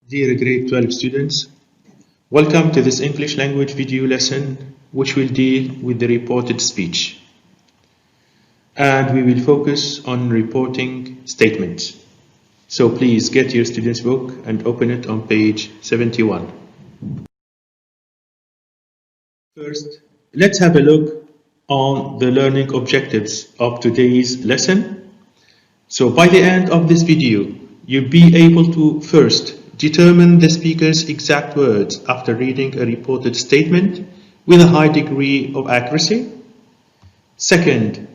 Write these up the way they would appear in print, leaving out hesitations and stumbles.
Dear grade 12 students, welcome to this English language video lesson which will deal with the reported speech. And we will focus on reporting statements. So please get your student's book and open it on page 71. First, let's have a look on the learning objectives of today's lesson. So by the end of this video, you'll be able to first determine the speaker's exact words after reading a reported statement with a high degree of accuracy. Second,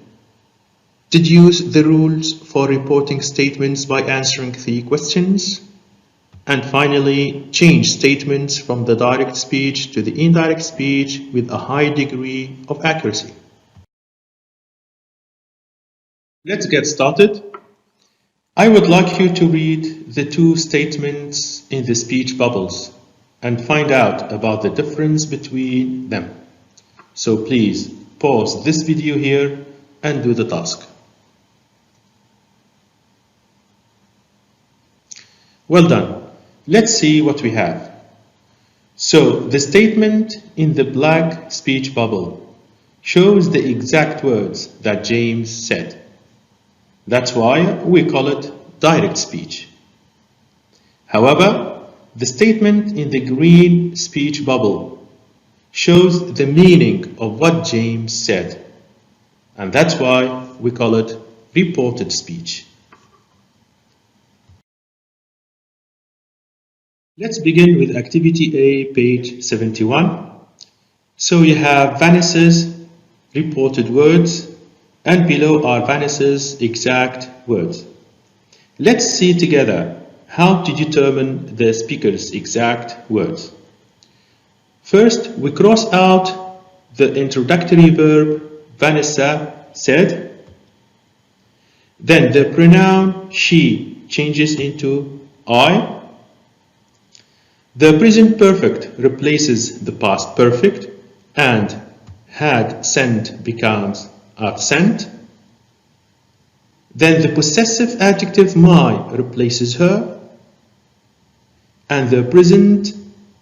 deduce the rules for reporting statements by answering 3 questions. And finally, change statements from the direct speech to the indirect speech with a high degree of accuracy. Let's get started. I would like you to read the 2 statements in the speech bubbles and find out about the difference between them. So please pause this video here and do the task. Well done. Let's see what we have. So the statement in the black speech bubble shows the exact words that James said. That's why we call it direct speech. However, the statement in the green speech bubble shows the meaning of what James said, and that's why we call it reported speech. Let's begin with activity A, page 71. So you have Vanessa's reported words, and below are Vanessa's exact words. Let's see together how to determine the speaker's exact words. First, we cross out the introductory verb Vanessa said. Then the pronoun she changes into I. The present perfect replaces the past perfect, and had sent becomes I've sent. Then the possessive adjective my replaces her, and the present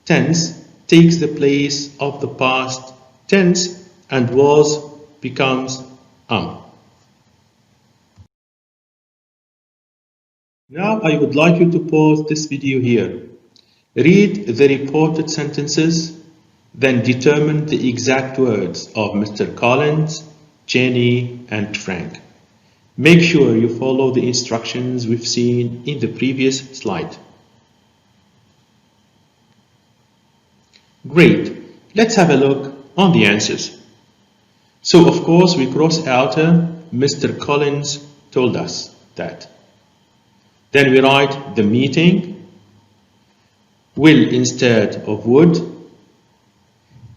tense takes the place of the past tense and was becomes am. Now I would like you to pause this video here. Read the reported sentences, then determine the exact words of Mr. Collins, Jenny, and Frank. Make sure you follow the instructions we've seen in the previous slide. Great. Let's have a look on the answers. So, of course, we cross out Mr. Collins told us that. Then we write the meeting will instead of would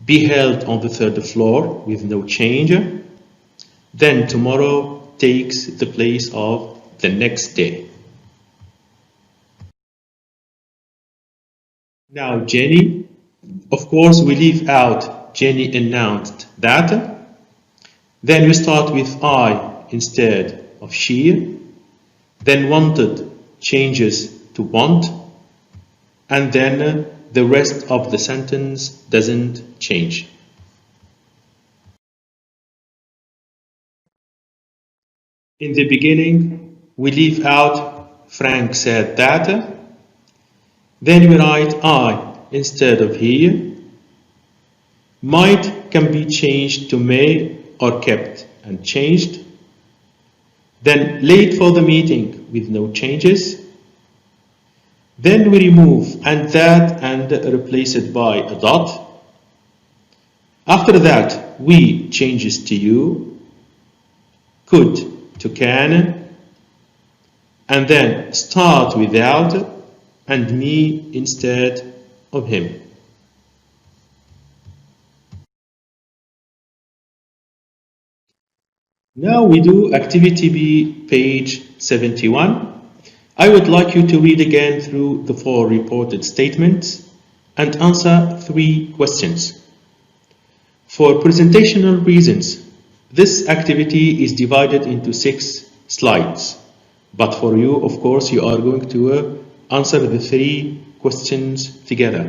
be held on the 3rd floor with no change. Then tomorrow takes the place of the next day. Now Jenny, of course we leave out Jenny announced that. Then we start with I instead of she. Then wanted changes to want. And then the rest of the sentence doesn't change. In the beginning, we leave out Frank said that. Then we write I instead of he. Might can be changed to may or kept and changed. Then late for the meeting with no changes. Then we remove and that and replace it by a dot. After that, we changes to you, could to can, and then start without and me instead of him. Now we do activity B, page 71. I would like you to read again through the 4 reported statements and answer 3 questions. For presentational reasons, this activity is divided into 6 slides. But for you, of course, you are going to answer the 3 questions together.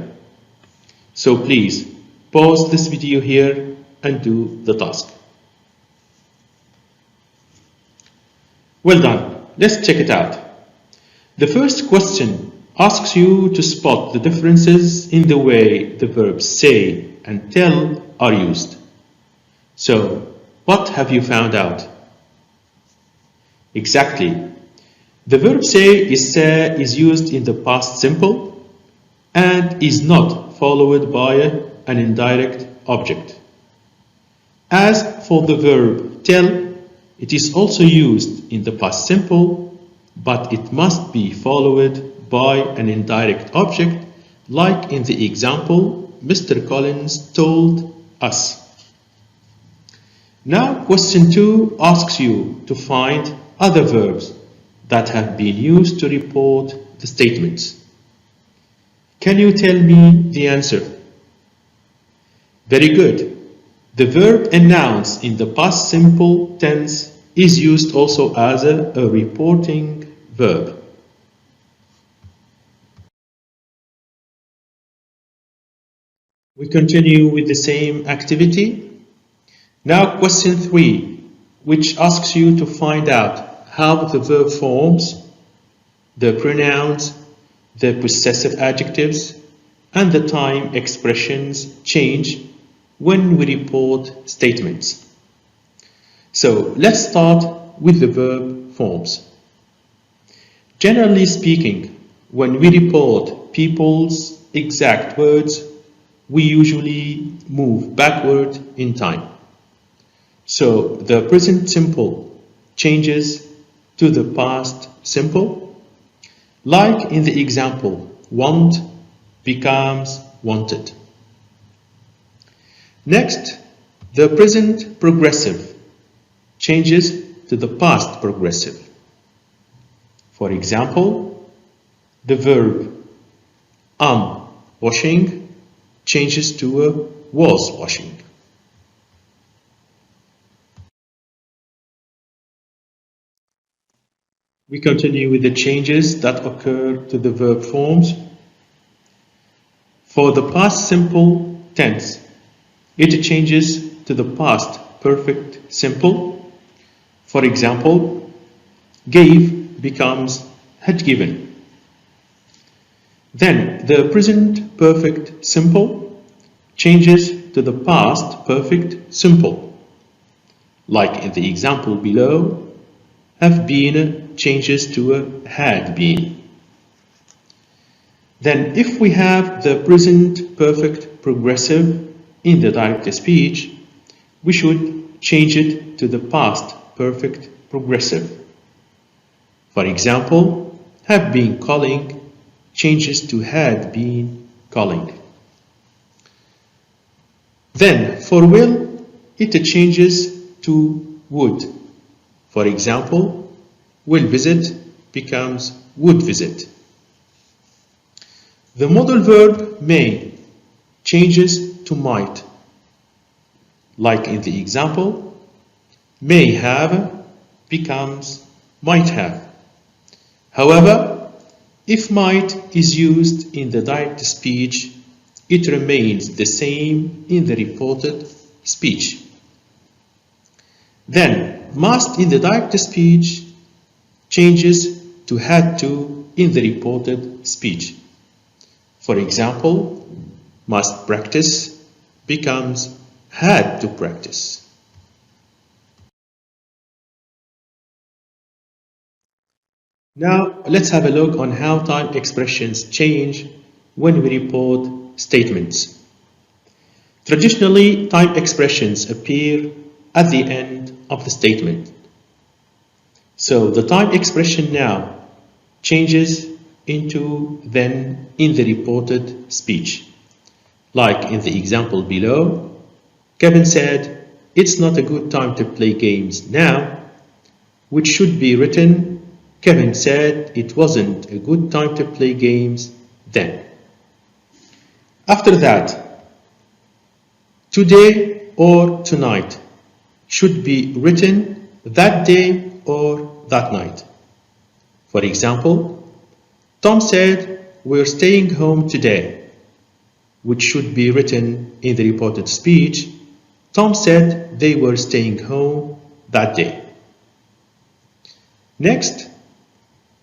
So please pause this video here and do the task. Well done. Let's check it out. The first question asks you to spot the differences in the way the verbs say and tell are used. So, what have you found out? Exactly. The verb say is used in the past simple and is not followed by an indirect object. As for the verb tell, it is also used in the past simple, but it must be followed by an indirect object, like in the example Mr. Collins told us. Now, question 2 asks you to find other verbs that have been used to report the statements. Can you tell me the answer? Very good. The verb announce in the past simple tense is used also as a reporting verb. We continue with the same activity. Now question 3, which asks you to find out how the verb forms, the pronouns, the possessive adjectives, and the time expressions change when we report statements. So let's start with the verb forms. Generally speaking, when we report people's exact words, we usually move backward in time. So the present simple changes to the past simple, like in the example, want becomes wanted. Next, the present progressive changes to the past progressive. For example, the verb washing changes to a was washing. We continue with the changes that occur to the verb forms. For the past simple tense, it changes to the past perfect simple. For example, gave becomes had given. Then the present perfect simple changes to the past perfect simple. Like in the example below, have been changes to a had been. Then if we have the present perfect progressive in the direct speech, we should change it to the past perfect progressive. For example, have been calling changes to had been calling. Then for will, it changes to would. For example, will visit becomes would visit. The modal verb may changes to might. Like in the example, may have becomes might have. However, if might is used in the direct speech, it remains the same in the reported speech. Then, must in the direct speech changes to had to in the reported speech. For example, must practice becomes had to practice. Now, let's have a look on how time expressions change when we report statements. Traditionally, time expressions appear at the end of the statement. So the time expression now changes into then in the reported speech. Like in the example below, Kevin said, "It's not a good time to play games now," which should be written, Kevin said it wasn't a good time to play games then. After that, today or tonight should be written that day or that night. For example, Tom said we're staying home today, which should be written in the reported speech. Tom said they were staying home that day. Next,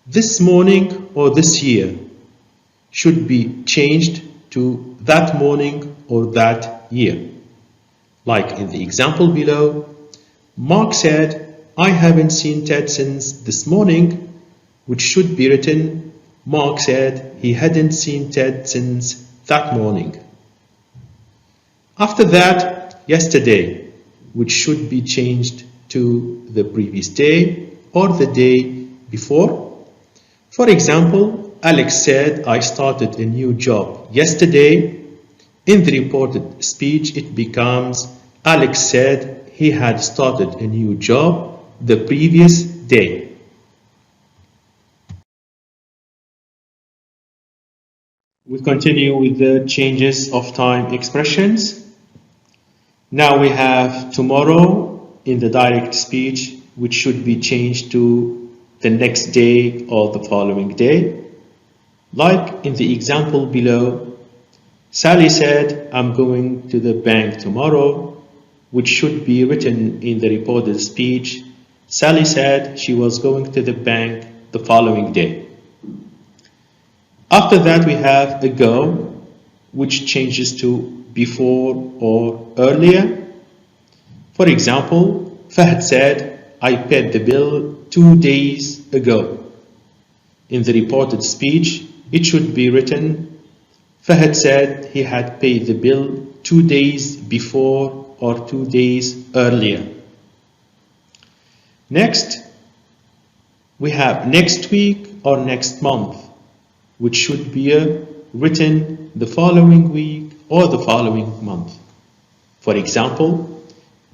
this morning or this year should be changed to that morning or that year. Like in the example below, Mark said, I haven't seen Ted since this morning, which should be written, Mark said he hadn't seen Ted since that morning. After that, yesterday, which should be changed to the previous day or the day before. For example, Alex said, I started a new job yesterday. In the reported speech, it becomes, Alex said he had started a new job the previous day. We continue with the changes of time expressions. Now we have tomorrow in the direct speech, which should be changed to the next day or the following day. Like in the example below, Sally said, I'm going to the bank tomorrow, which should be written in the reported speech. Sally said she was going to the bank the following day. After that, we have ago, which changes to before or earlier. For example, Fahd said, I paid the bill 2 days ago. In the reported speech, it should be written, Fahd said he had paid the bill 2 days before or 2 days earlier. Next, we have next week or next month, which should be written the following week or the following month. For example,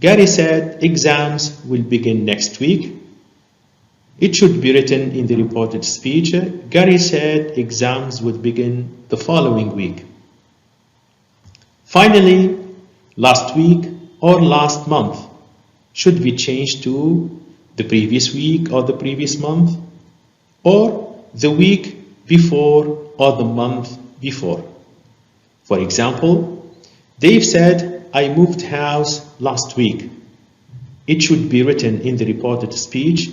Gary said exams will begin next week. It should be written in the reported speech, Gary said exams would begin the following week. Finally, last week or last month should be changed to the previous week or the previous month, or the week before or the month before. For example, Dave said, I moved house last week. It should be written in the reported speech,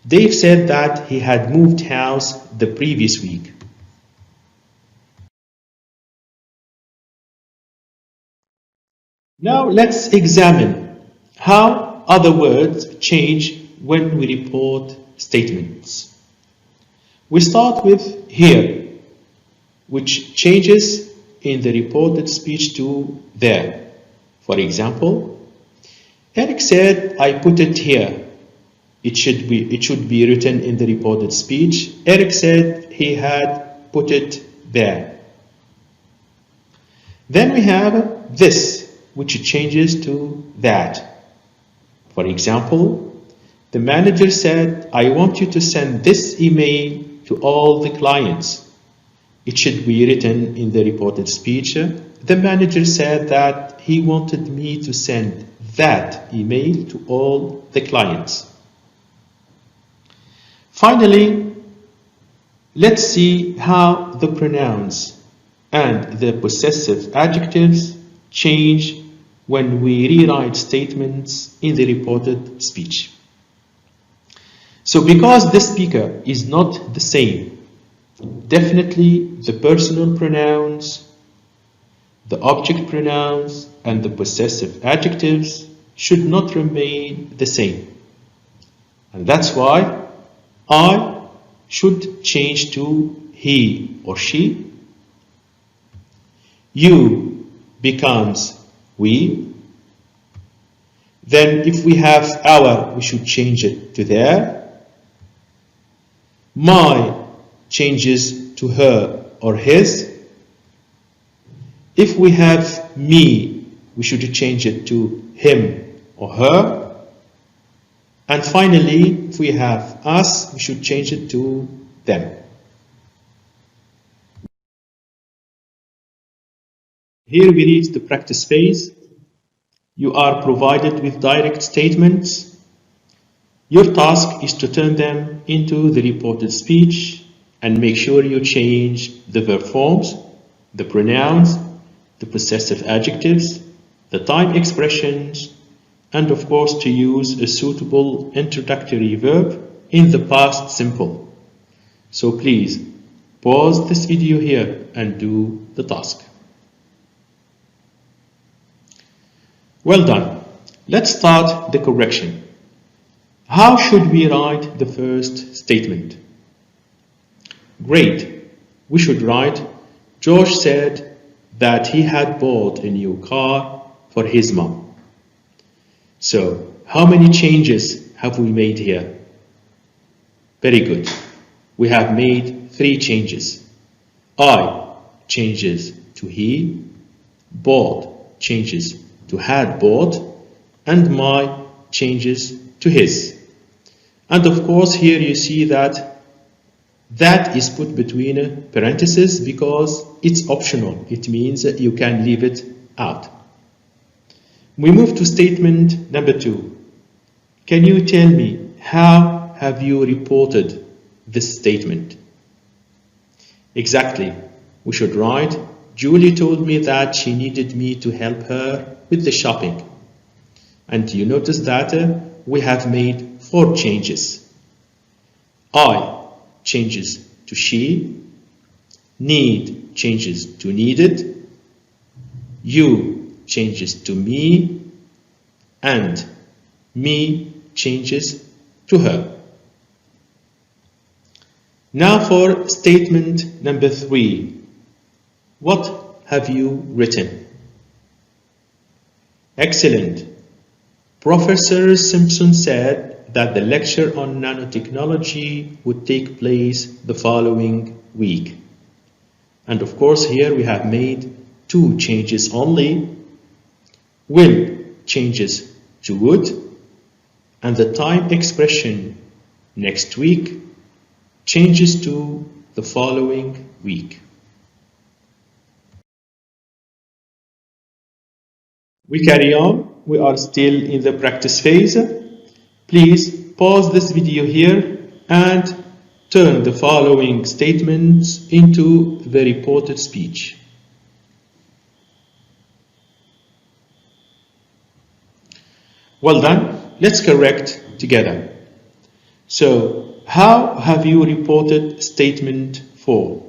Dave said that he had moved house the previous week. Now let's examine how other words change when we report statements. We start with here, which changes in the reported speech to there. For example, Eric said, I put it here. It should be written in the reported speech. Eric said he had put it there. Then we have this, which changes to that. For example, the manager said, I want you to send this email to all the clients. It should be written in the reported speech. The manager said that he wanted me to send that email to all the clients. Finally, let's see how the pronouns and the possessive adjectives change when we rewrite statements in the reported speech. So because the speaker is not the same, definitely the personal pronouns, the object pronouns, and the possessive adjectives should not remain the same. And that's why I should change to he or she. You becomes we. Then if we have our, we should change it to their. My changes to her or his. If we have me, we should change it to him or her. And finally, if we have us, we should change it to them. Here we reach the practice phase. You are provided with direct statements. Your task is to turn them into the reported speech and make sure you change the verb forms, the pronouns, the possessive adjectives, the time expressions, and of course to use a suitable introductory verb in the past simple. So please pause this video here and do the task. Well done. Let's start the correction. How should we write the first statement? Great. We should write, George said that he had bought a new car for his mom. So, how many changes have we made here? Very good. We have made 3 changes. I changes to he, bought changes to had bought, and my changes to his. And of course here you see that is put between parentheses because it's optional. It means that you can leave it out. We move to statement number 2. Can you tell me how have you reported this statement? Exactly. We should write, Julie told me that she needed me to help her with the shopping. And you notice that we have made 4 changes. I changes to she, need changes to needed, you changes to me, and me changes to her. Now for statement number 3. What have you written? Excellent. Professor Simpson said that the lecture on nanotechnology would take place the following week. And of course here we have made 2 changes only. Will changes to would, and the time expression next week changes to the following week. We carry on. We are still in the practice phase. Please pause this video here and turn the following statements into the reported speech. Well done. Let's correct together. So, how have you reported statement 4?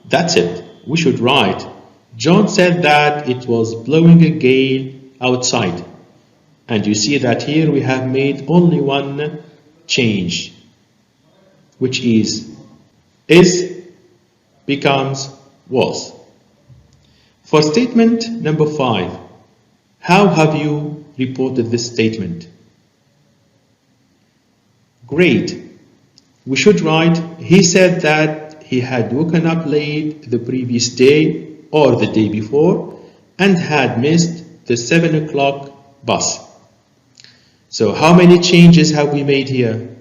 That's it. We should write, John said that it was blowing a gale outside. And you see that here we have made only 1 change, which is becomes was. For statement number 5, how have you reported this statement? Great. We should write, he said that he had woken up late the previous day or the day before and had missed the 7 o'clock bus. So how many changes have we made here?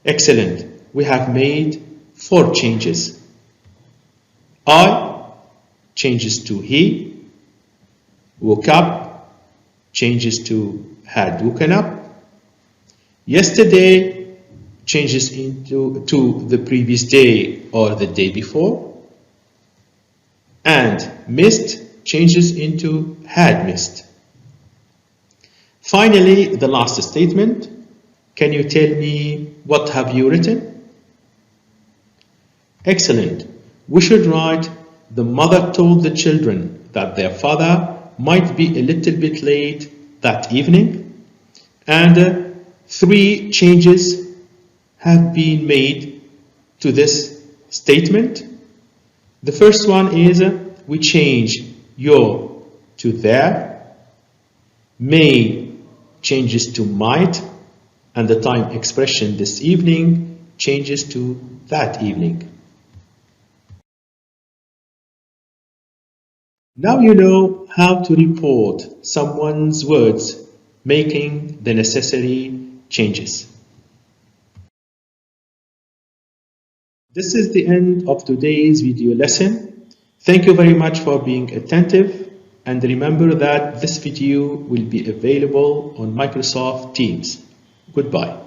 Excellent. We have made 4 changes. I changes to he, woke up changes to had woken up, yesterday changes to the previous day or the day before, and missed changes into had missed. Finally, the last statement. Can you tell me what have you written? Excellent. We should write, the mother told the children that their father might be a little bit late that evening, and 3 changes have been made to this statement. The first one is we change your to their, may changes to might, and the time expression this evening changes to that evening. Now you know how to report someone's words, making the necessary changes. This is the end of today's video lesson. Thank you very much for being attentive. And remember that this video will be available on Microsoft Teams. Goodbye.